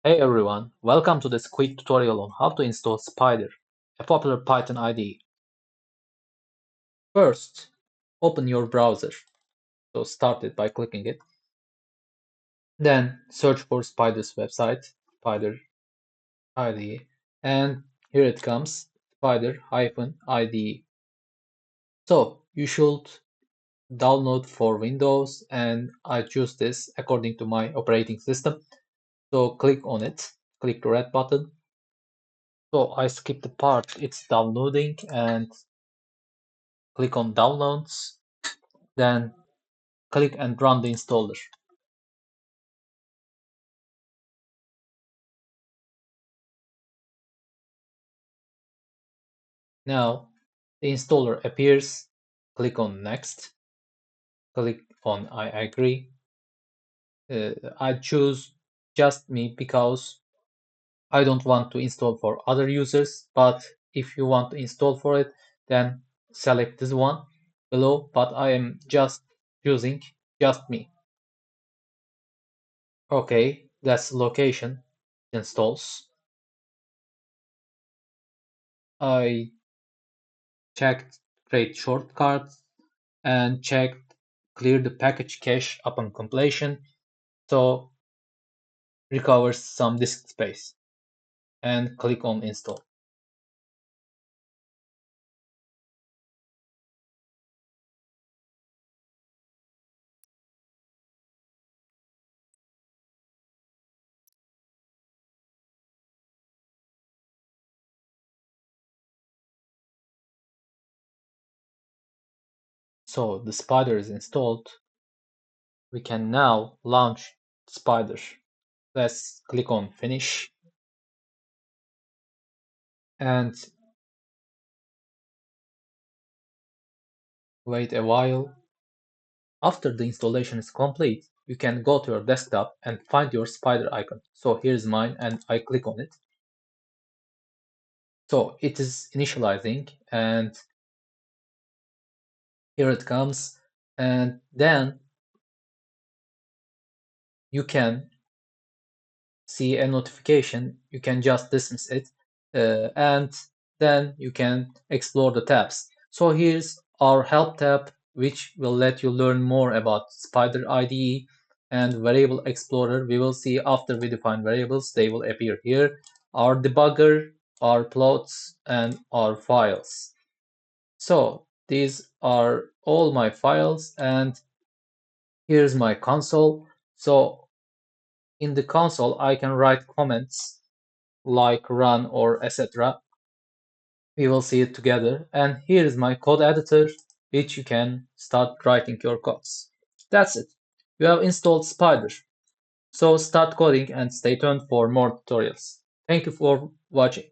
Hey everyone, welcome to this quick tutorial on how to install Spyder, a popular Python IDE. First, open your browser. So start it by clicking it. Then search for Spyder's website, Spyder IDE, and here it comes, Spyder-IDE. So you should download for Windows, and I choose this according to my operating system. So click on it, click the red button. So I skip the part it's downloading and click on Downloads, then click and run the installer. Now the installer appears. Click on Next, click on I agree. I choose just me because I don't want to install for other users, but if you want to install for it, then select this one below, but I am just choosing just me. Okay, that's the location installs. I checked create shortcuts and checked clear the package cache upon completion, so recovers some disk space, and click on install. So the Spyder is installed. We can now launch Spyder. Let's click on finish and wait a while. After the installation is complete, you can go to your desktop and find your Spyder icon. So here's mine and I click on it. So it is initializing and here it comes, and then you can see a notification, you can just dismiss it, and then you can explore the tabs. So here's our help tab, which will let you learn more about Spyder IDE, and variable explorer. We will see after we define variables, they will appear here. Our debugger, our plots, and our files. So these are all my files, and here's my console. So in the console, I can write comments like run or etc. We will see it together. And here is my code editor, which you can start writing your codes. That's it. You have installed Spyder. So start coding and stay tuned for more tutorials. Thank you for watching.